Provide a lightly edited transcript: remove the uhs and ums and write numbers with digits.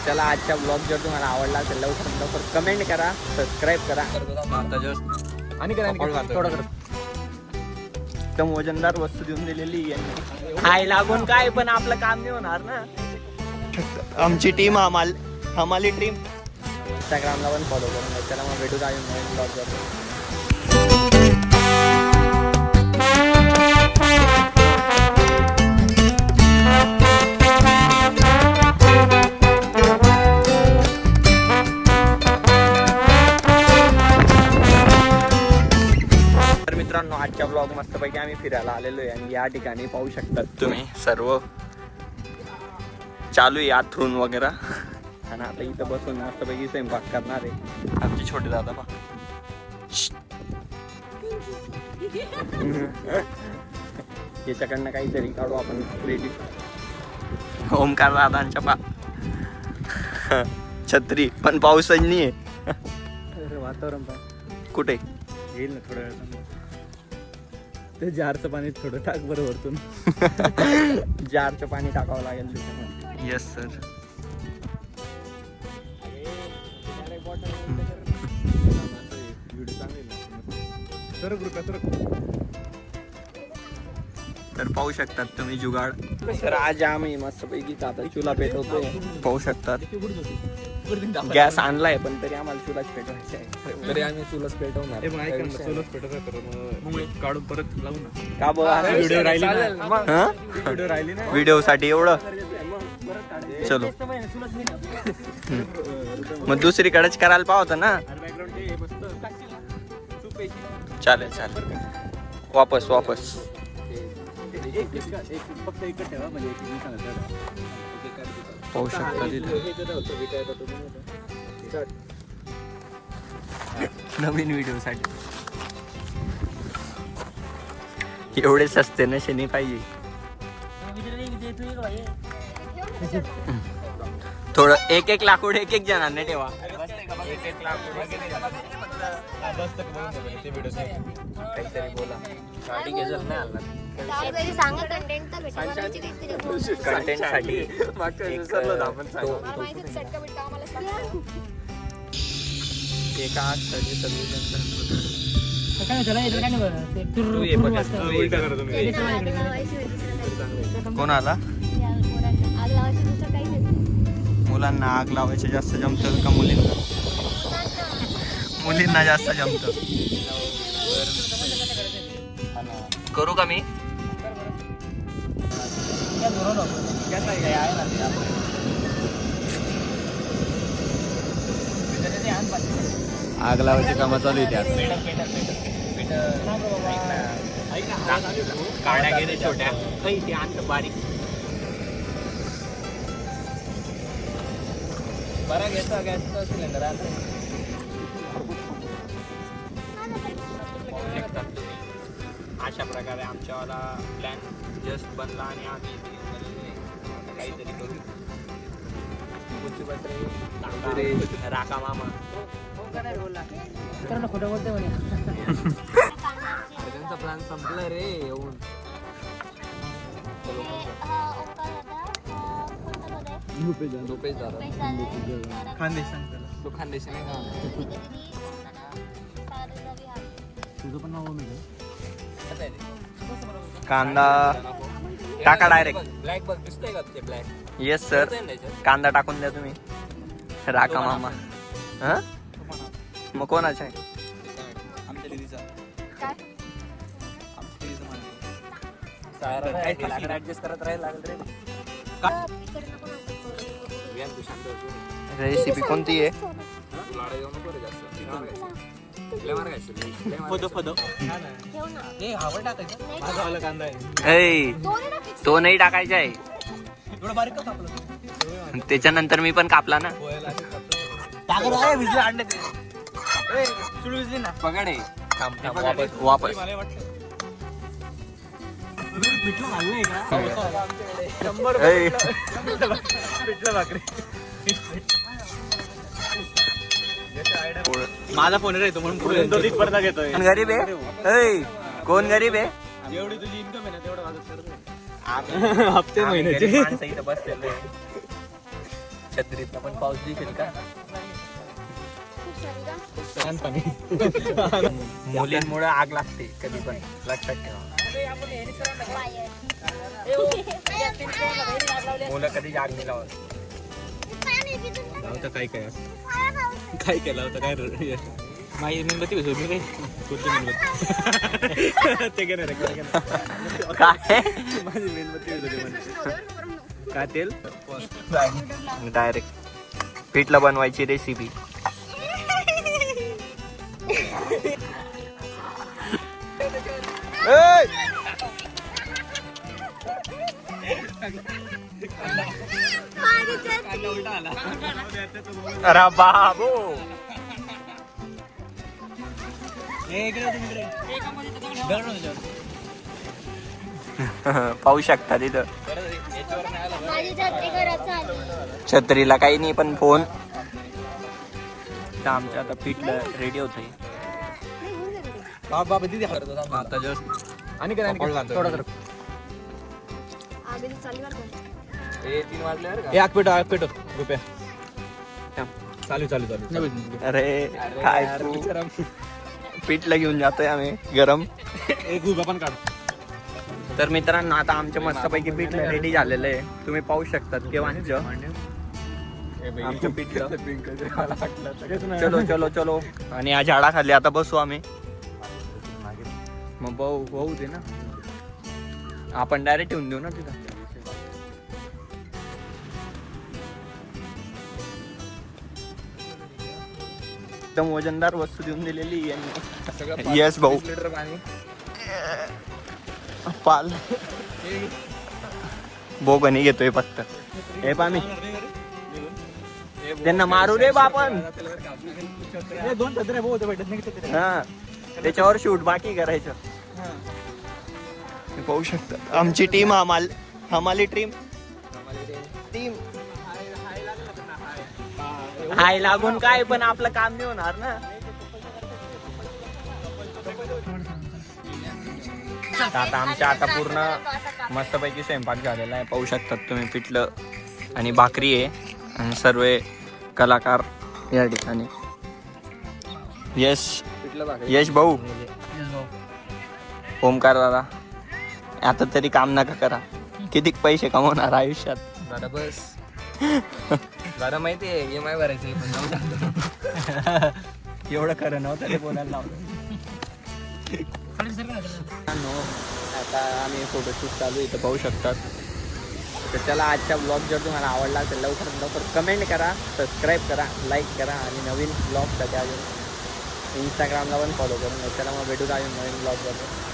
चला आजचा ब्लॉग जर तुम्हाला आवडला असेल लवकर कमेंट करा, सबस्क्राईब करा आणि थोडं एकदम वजनदार वस्तू देऊन दिलेली आहे. हाय लागून काय पण आपलं काम नाही होणार ना. आमची टीम हमाली टीम इंस्टाग्रामला पण फॉलो करून घ्या. चला मग भेटू अजून नवीन ब्लॉग करतो. मित्रांनो आजच्या ब्लॉग मस्तपैकी आम्ही फिरायला आलेलो आहे आणि या ठिकाणी पाहू शकतात तुम्ही सर्व चालू आहे आथरून वगैरे. आणि आता इथं बसून मस्तपैकी स्वयंपाक करणार आहे आमचे छोटे दादा पा. याच्याकडनं काहीतरी काढू आपण रेडी. ओमकार दादांच्या पा छत्री पण पाऊसच नाही आहे. वातावरण पा कुठे येईल ना थोड्या वेळ. ते जारचं पाणी थोडं टाक बरं वरतून. जारचं पाणी टाकावं लागेल त्याच्यामध्ये. Yes sir. तर पाहू शकतात तुम्ही जुगाड. तर आज आम्ही मस्तपैकी आता चुला पेटवतोय पाहू शकतात. गॅस आणलाय पण तरी आम्हाला चुलाच पेटवायचा आहे. तरी आम्ही चुलच पेटवणार. काढून परत लावू ना. का बघा व्हिडिओ राहिली ना. व्हिडिओ साठी एवढं चलो मग दुसरीकडेच करायला पाहत ना. चालेल चालेल वापस पाहू शकता नवीन व्हिडिओ साठी. एवढे सस्ते नशे नाही पाहिजे. थोडं एक लाकूड एक जणांना ठेवा. एक लाकूड काहीतरी बोला. गाडी गेजर नाही आला कंटेंट साठी. एका कोण आला. मुलांना आग लावायचं जास्त जमतं का मुलींना. मुलींना जास्त जमतं. करू का मी. आग लावायची कामं चालू आहे त्या. काड्या गेले छोट्या ते आणत बारीक. बरा घ्यायचा गॅसचा सिलेंडर अशा प्रकारे आमच्यावाला प्लॅन जस्ट बनला आणि आम्ही काहीतरी करू. राका मामा खोटं बोलतोय म्हणे. त्यांचा प्लॅन संपला रे येऊन. खानदेश नाही का तुझं पण नाव. कांदा टाका डायरेक्ट. ब्लॅक बघ दिसतंय का ते ब्लॅक. येस सर कांदा टाकून द्या तुम्ही. राका मामा हा मग कोणाचा आहे. आमच्या दिदीचा. ऍडजस्ट करत राहील लागेल रे. रेसिपी कोणती आहे. तो नाही टाकायचा आहे. त्याच्यानंतर मी पण कापला ना. पकडे वापस. माझा फोन येतो म्हणून पडदा घेतोय. गरीब आहे. कोण गरीब आहे. जेवढी तुझी इन्कम आहे ना तेवढं माझं हप्ते महिन्याचे. छत्रीतला पण पाऊस दिसेल का? मुलींमुळे आग लागते कधी पण, लक्षात ठेवा. मुलं कधी आग नाही लावत. होतं काय काय असं काय केलं होतं काय माझी मेणबत्ती होती काय कुठली मेणबत्ती ते काय नाही काय माझी मेणबत्ती होती म्हणजे काय तेल डायरेक्ट पीठला बनवायची रेसिपी. अरे बाबू पाहू शकता तिथं छत्रीला काही नाही पण फोन. आमच्या आता पीठला रेडी होतंय. बाबा दिदी आता जस्ट आणि काय थोडा कर 3 वाजल्यावर एक पेटो रुपया चालू चालू चालू. अरे काय तू पीठला घेऊन जातोय आम्ही गरम. एक उभा पण काढ. तर मित्रांनो आता आमच्या मस्तपैकी पीठला रेडी झालेलं आहे. तुम्ही पाहू शकतात केव्हा आमचं पीठलं. चलो चलो चलो. आणि या झाडाखाली आता बसू आम्ही. मग भाऊ दे ना, आपण डायरेक्ट ठेवून देऊ ना तिथं. एकदम वजनदार वस्तू देऊन दिलेली यांनी. येस भाऊ. लिटर पाणी पाल बोगणी घेतोय फक्त. हे पाणी त्यांना मारू रे बापन. दोन छत्रे बहुत भेटत नाही. हा त्याच्यावर शूट बाकी करायचं. पाहू शकता आमची टीम हमाली टीम हाय लागून काय पण आपलं काम नाही होणार ना. आता आमच्या आता पूर्ण मस्तपैकी स्वयंपाक झालेला आहे. पाहू शकतात तुम्ही पिठलं आणि भाकरी आहे आणि सर्व कलाकार या ठिकाणी. यश भाऊ, ओमकार दादा, आता तरी काम नका करा. किती पैसे कमवणार आयुष्यात. दादा बस दादा माहिती आहे EMI भरायचं पण एवढं खरं नव्हतं ते बोलायला लावलं. आता आम्ही फोटोशूट चालू इथं पाहू शकतात. तर चला आजचा ब्लॉग जर तुम्हाला आवडला असेल लवकरात लवकर कमेंट करा, सबस्क्राईब करा, लाईक करा आणि नवीन ब्लॉगसाठी अजून इंस्टाग्रामला पण फॉलो करून. चला मग भेटू अजून नवीन ब्लॉग बरोबर.